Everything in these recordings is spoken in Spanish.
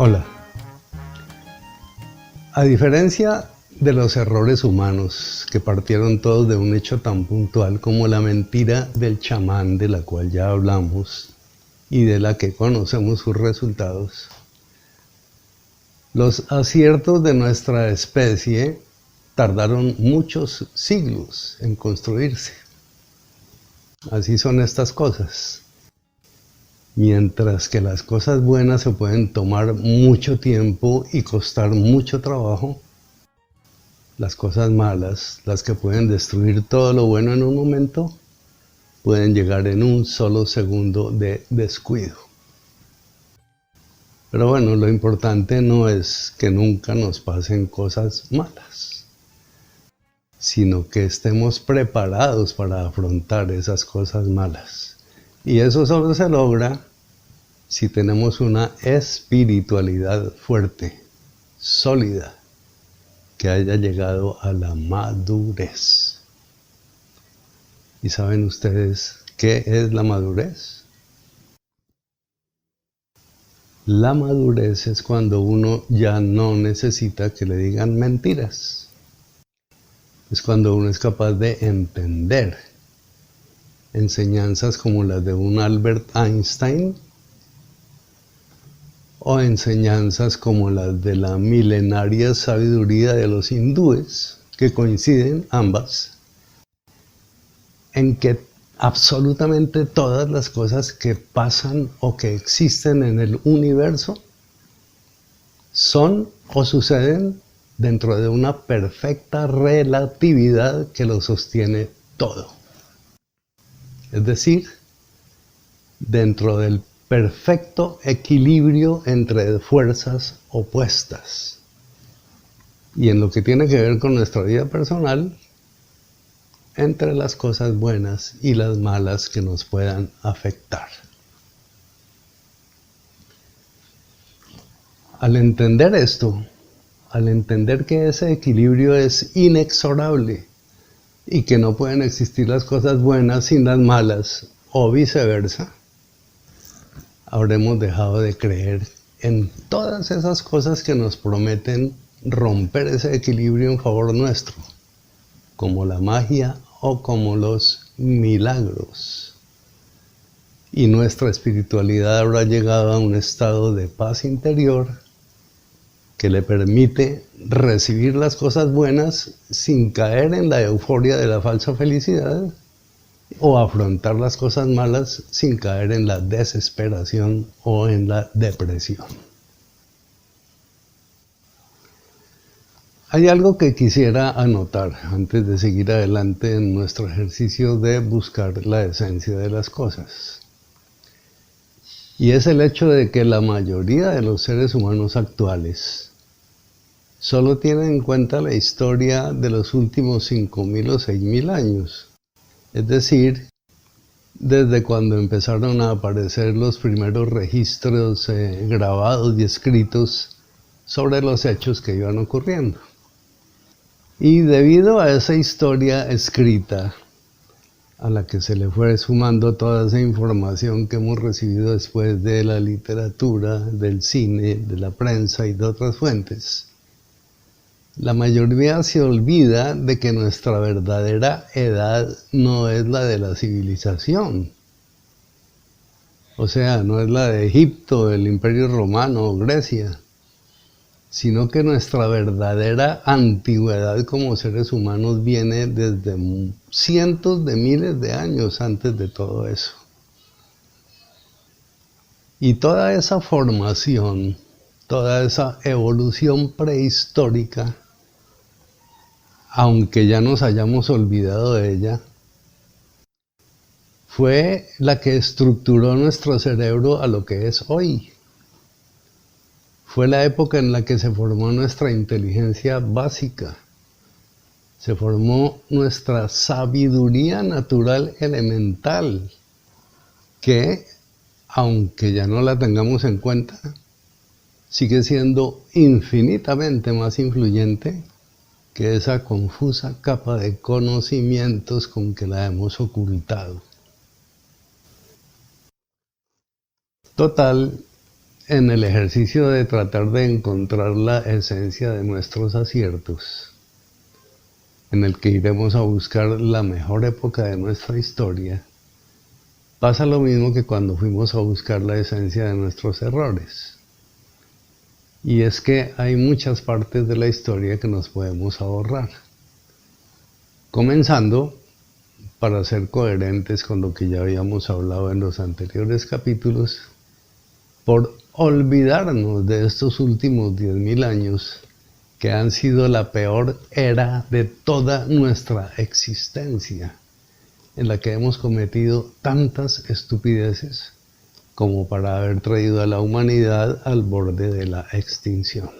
Hola. A diferencia de los errores humanos que partieron todos de un hecho tan puntual como la mentira del chamán, de la cual ya hablamos y de la que conocemos sus resultados, los aciertos de nuestra especie tardaron muchos siglos en construirse. Así son estas cosas. Mientras que las cosas buenas se pueden tomar mucho tiempo y costar mucho trabajo, las cosas malas, las que pueden destruir todo lo bueno en un momento, pueden llegar en un solo segundo de descuido. Pero bueno, lo importante no es que nunca nos pasen cosas malas, sino que estemos preparados para afrontar esas cosas malas. Y eso solo se logra si tenemos una espiritualidad fuerte, sólida, que haya llegado a la madurez. ¿Y saben ustedes qué es la madurez? La madurez es cuando uno ya no necesita que le digan mentiras. Es cuando uno es capaz de entender enseñanzas como las de un Albert Einstein o enseñanzas como las de la milenaria sabiduría de los hindúes, que coinciden ambas en que absolutamente todas las cosas que pasan o que existen en el universo son o suceden dentro de una perfecta relatividad que lo sostiene todo. Es decir, dentro del perfecto equilibrio entre fuerzas opuestas. Y en lo que tiene que ver con nuestra vida personal, entre las cosas buenas y las malas que nos puedan afectar. Al entender esto, al entender que ese equilibrio es inexorable y que no pueden existir las cosas buenas sin las malas o viceversa, habremos dejado de creer en todas esas cosas que nos prometen romper ese equilibrio en favor nuestro, como la magia o como los milagros. Y nuestra espiritualidad habrá llegado a un estado de paz interior que le permite recibir las cosas buenas sin caer en la euforia de la falsa felicidad o afrontar las cosas malas sin caer en la desesperación o en la depresión. Hay algo que quisiera anotar antes de seguir adelante en nuestro ejercicio de buscar la esencia de las cosas. Y es el hecho de que la mayoría de los seres humanos actuales solo tienen en cuenta la historia de los últimos 5.000 o 6.000 años. Es decir, desde cuando empezaron a aparecer los primeros registros grabados y escritos sobre los hechos que iban ocurriendo. Y debido a esa historia escrita, a la que se le fue sumando toda esa información que hemos recibido después de la literatura, del cine, de la prensa y de otras fuentes, la mayoría se olvida de que nuestra verdadera edad no es la de la civilización. O sea, no es la de Egipto, el Imperio Romano o Grecia, sino que nuestra verdadera antigüedad como seres humanos viene desde cientos de miles de años antes de todo eso. Y toda esa formación, toda esa evolución prehistórica, aunque ya nos hayamos olvidado de ella, fue la que estructuró nuestro cerebro a lo que es hoy. Fue la época en la que se formó nuestra inteligencia básica, se formó nuestra sabiduría natural elemental, que, aunque ya no la tengamos en cuenta, sigue siendo infinitamente más influyente que esa confusa capa de conocimientos con que la hemos ocultado. Total, en el ejercicio de tratar de encontrar la esencia de nuestros aciertos, en el que iremos a buscar la mejor época de nuestra historia, pasa lo mismo que cuando fuimos a buscar la esencia de nuestros errores. Y es que hay muchas partes de la historia que nos podemos ahorrar. Comenzando, para ser coherentes con lo que ya habíamos hablado en los anteriores capítulos, por olvidarnos de estos últimos 10.000 años que han sido la peor era de toda nuestra existencia, en la que hemos cometido tantas estupideces como para haber traído a la humanidad al borde de la extinción.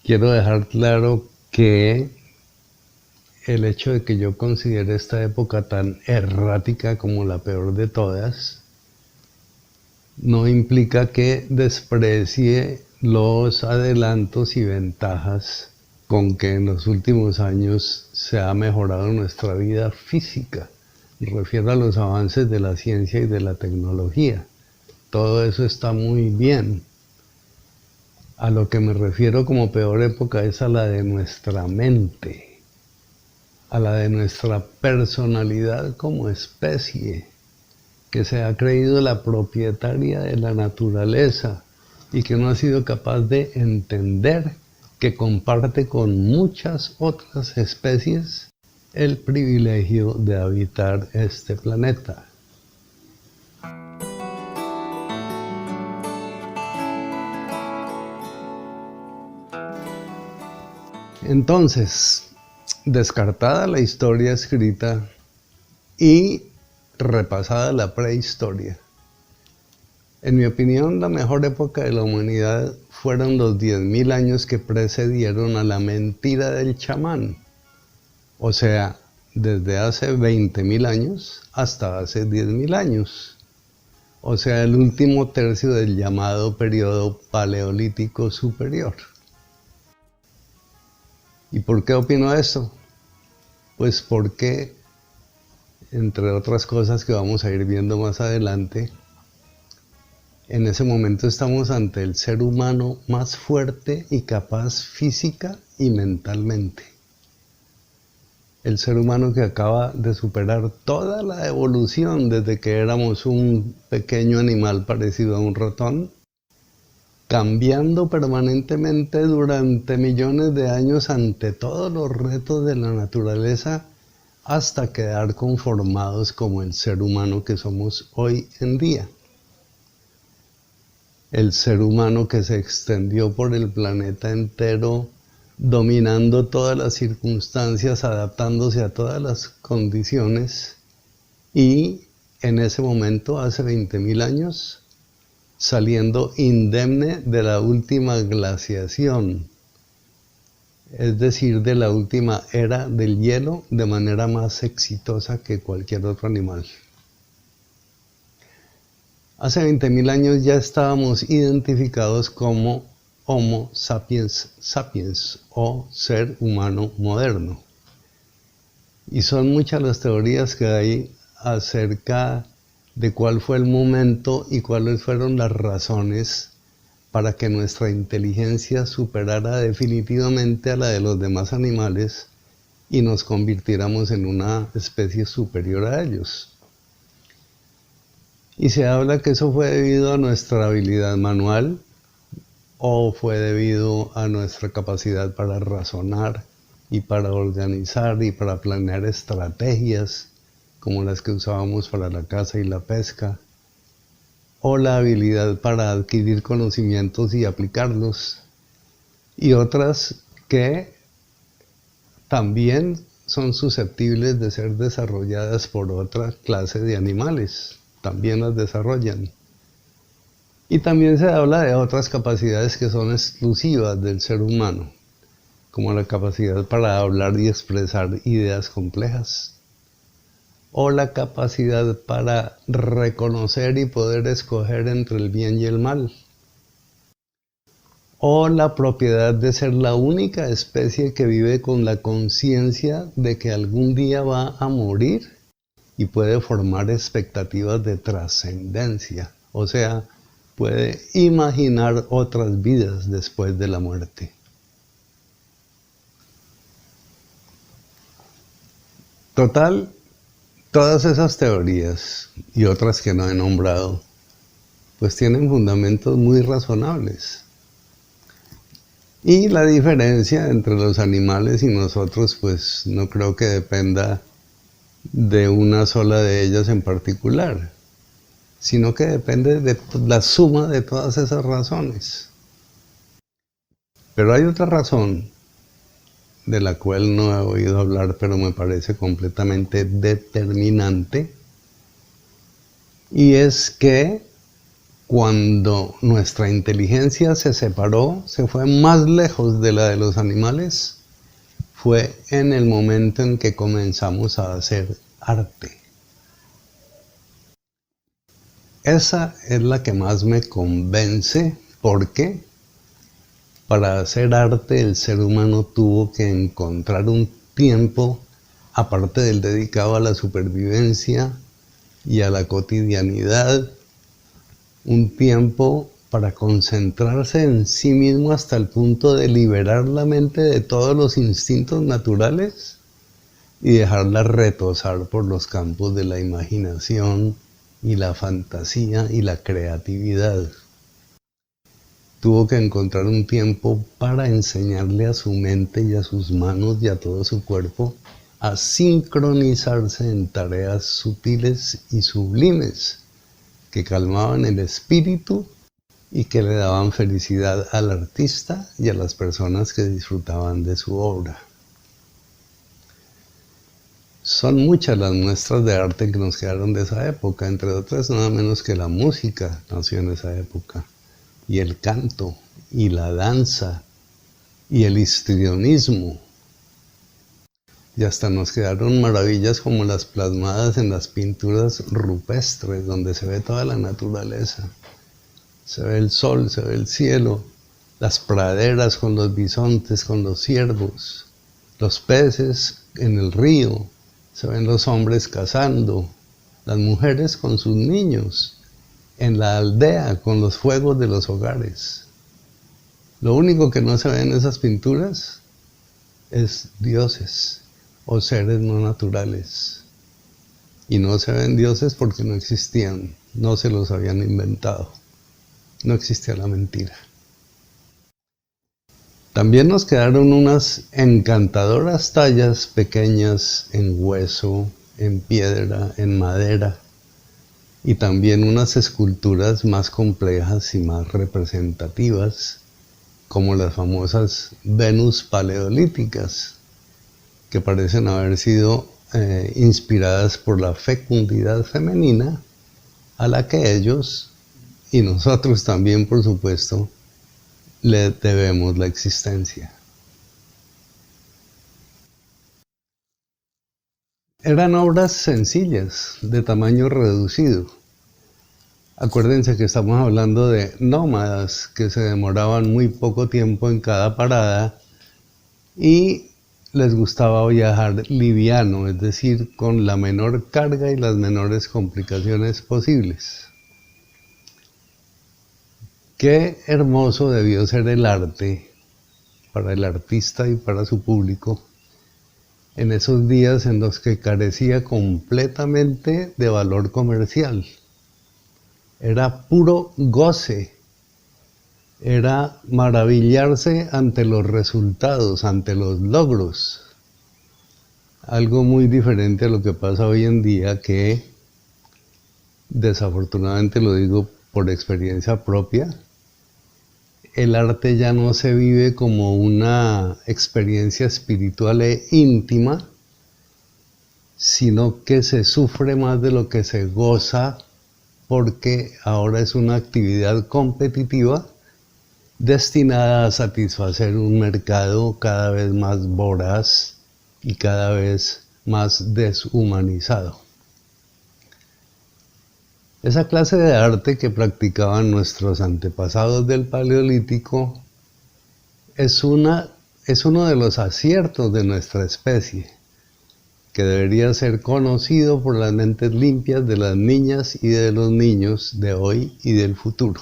Quiero dejar claro que el hecho de que yo considere esta época tan errática como la peor de todas, no implica que desprecie los adelantos y ventajas con que en los últimos años se ha mejorado nuestra vida física. Me refiero a los avances de la ciencia y de la tecnología. Todo eso está muy bien. A lo que me refiero como peor época es a la de nuestra mente, a la de nuestra personalidad como especie, que se ha creído la propietaria de la naturaleza y que no ha sido capaz de entender que comparte con muchas otras especies el privilegio de habitar este planeta. Entonces, descartada la historia escrita y repasada la prehistoria, en mi opinión la mejor época de la humanidad fueron los 10.000 años que precedieron a la mentira del chamán. O sea, desde hace 20.000 años hasta hace 10.000 años. O sea, el último tercio del llamado periodo paleolítico superior. ¿Y por qué opino esto? Pues porque, entre otras cosas que vamos a ir viendo más adelante, en ese momento estamos ante el ser humano más fuerte y capaz física y mentalmente. El ser humano que acaba de superar toda la evolución desde que éramos un pequeño animal parecido a un ratón, cambiando permanentemente durante millones de años ante todos los retos de la naturaleza hasta quedar conformados como el ser humano que somos hoy en día. El ser humano que se extendió por el planeta entero, dominando todas las circunstancias, adaptándose a todas las condiciones y en ese momento, hace 20.000 años, saliendo indemne de la última glaciación, es decir, de la última era del hielo de manera más exitosa que cualquier otro animal. Hace 20.000 años ya estábamos identificados como Homo sapiens sapiens o ser humano moderno. Y son muchas las teorías que hay acerca de cuál fue el momento y cuáles fueron las razones para que nuestra inteligencia superara definitivamente a la de los demás animales y nos convirtiéramos en una especie superior a ellos. Y se habla que eso fue debido a nuestra habilidad manual o fue debido a nuestra capacidad para razonar y para organizar y para planear estrategias como las que usábamos para la caza y la pesca, o la habilidad para adquirir conocimientos y aplicarlos, y otras que también son susceptibles de ser desarrolladas por otra clase de animales, también las desarrollan. Y también se habla de otras capacidades que son exclusivas del ser humano, como la capacidad para hablar y expresar ideas complejas, o la capacidad para reconocer y poder escoger entre el bien y el mal, o la propiedad de ser la única especie que vive con la conciencia de que algún día va a morir y puede formar expectativas de trascendencia o sea, puede imaginar otras vidas después de la muerte. Total, todas esas teorías y otras que no he nombrado, pues tienen fundamentos muy razonables. Y la diferencia entre los animales y nosotros, pues no creo que dependa de una sola de ellas en particular, sino que depende de la suma de todas esas razones. Pero hay otra razón de la cual no he oído hablar, pero me parece completamente determinante, y es que cuando nuestra inteligencia se separó, se fue más lejos de la de los animales, fue en el momento en que comenzamos a hacer arte. Esa es la que más me convence, porque para hacer arte el ser humano tuvo que encontrar un tiempo, aparte del dedicado a la supervivencia y a la cotidianidad, un tiempo para concentrarse en sí mismo hasta el punto de liberar la mente de todos los instintos naturales y dejarla retosar por los campos de la imaginación y la fantasía y la creatividad. Tuvo que encontrar un tiempo para enseñarle a su mente y a sus manos y a todo su cuerpo a sincronizarse en tareas sutiles y sublimes que calmaban el espíritu y que le daban felicidad al artista y a las personas que disfrutaban de su obra. Son muchas las muestras de arte que nos quedaron de esa época, entre otras nada menos que la música nació en esa época, y el canto, y la danza, y el histrionismo. Y hasta nos quedaron maravillas como las plasmadas en las pinturas rupestres, donde se ve toda la naturaleza. Se ve el sol, se ve el cielo, las praderas con los bisontes, con los ciervos, los peces en el río, se ven los hombres cazando, las mujeres con sus niños, en la aldea con los fuegos de los hogares. Lo único que no se ve en esas pinturas es dioses o seres no naturales. Y no se ven dioses porque no existían, no se los habían inventado. No existía la mentira. También nos quedaron unas encantadoras tallas pequeñas en hueso, en piedra, en madera, y también unas esculturas más complejas y más representativas, como las famosas Venus paleolíticas, que parecen haber sido inspiradas por la fecundidad femenina, a la que ellos, y nosotros también, por supuesto, le debemos la existencia. Eran obras sencillas, de tamaño reducido. Acuérdense que estamos hablando de nómadas que se demoraban muy poco tiempo en cada parada y les gustaba viajar liviano, es decir, con la menor carga y las menores complicaciones posibles. Qué hermoso debió ser el arte para el artista y para su público en esos días en los que carecía completamente de valor comercial. Era puro goce, era maravillarse ante los resultados, ante los logros. Algo muy diferente a lo que pasa hoy en día, que desafortunadamente lo digo por experiencia propia, el arte ya no se vive como una experiencia espiritual e íntima, sino que se sufre más de lo que se goza, porque ahora es una actividad competitiva destinada a satisfacer un mercado cada vez más voraz y cada vez más deshumanizado. Esa clase de arte que practicaban nuestros antepasados del Paleolítico es uno de los aciertos de nuestra especie, que debería ser conocido por las mentes limpias de las niñas y de los niños de hoy y del futuro.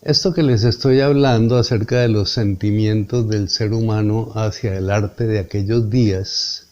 Esto que les estoy hablando acerca de los sentimientos del ser humano hacia el arte de aquellos días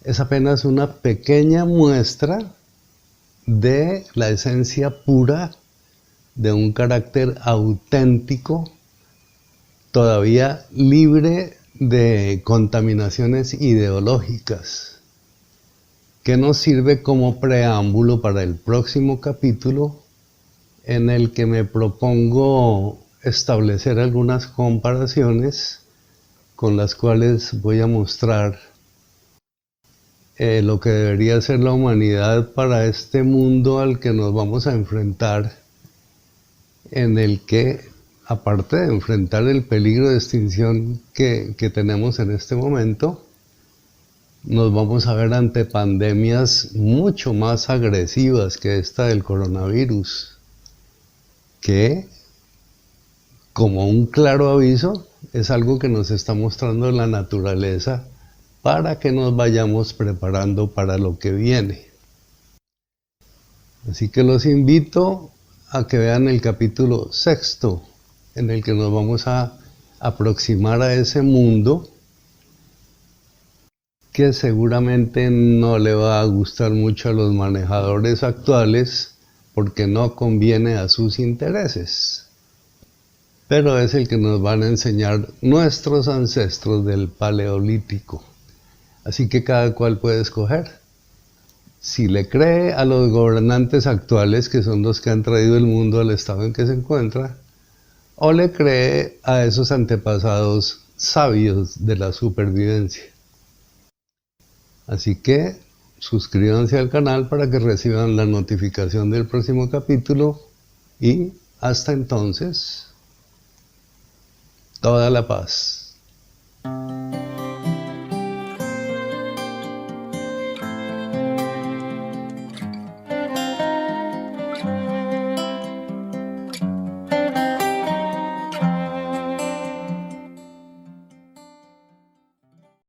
es apenas una pequeña muestra de la esencia pura de un carácter auténtico, todavía libre de contaminaciones ideológicas, que nos sirve como preámbulo para el próximo capítulo, en el que me propongo establecer algunas comparaciones con las cuales voy a mostrar lo que debería ser la humanidad para este mundo al que nos vamos a enfrentar, en el que, aparte de enfrentar el peligro de extinción que tenemos en este momento, nos vamos a ver ante pandemias mucho más agresivas que esta del coronavirus, que, como un claro aviso, es algo que nos está mostrando la naturaleza para que nos vayamos preparando para lo que viene. Así que los invito a que vean el capítulo 6, en el que nos vamos a aproximar a ese mundo que seguramente no le va a gustar mucho a los manejadores actuales, porque no conviene a sus intereses, pero es el que nos van a enseñar nuestros ancestros del Paleolítico. Así que cada cual puede escoger si le cree a los gobernantes actuales, que son los que han traído el mundo al estado en que se encuentra, o le cree a esos antepasados sabios de la supervivencia. Así que suscríbanse al canal para que reciban la notificación del próximo capítulo y hasta entonces, toda la paz.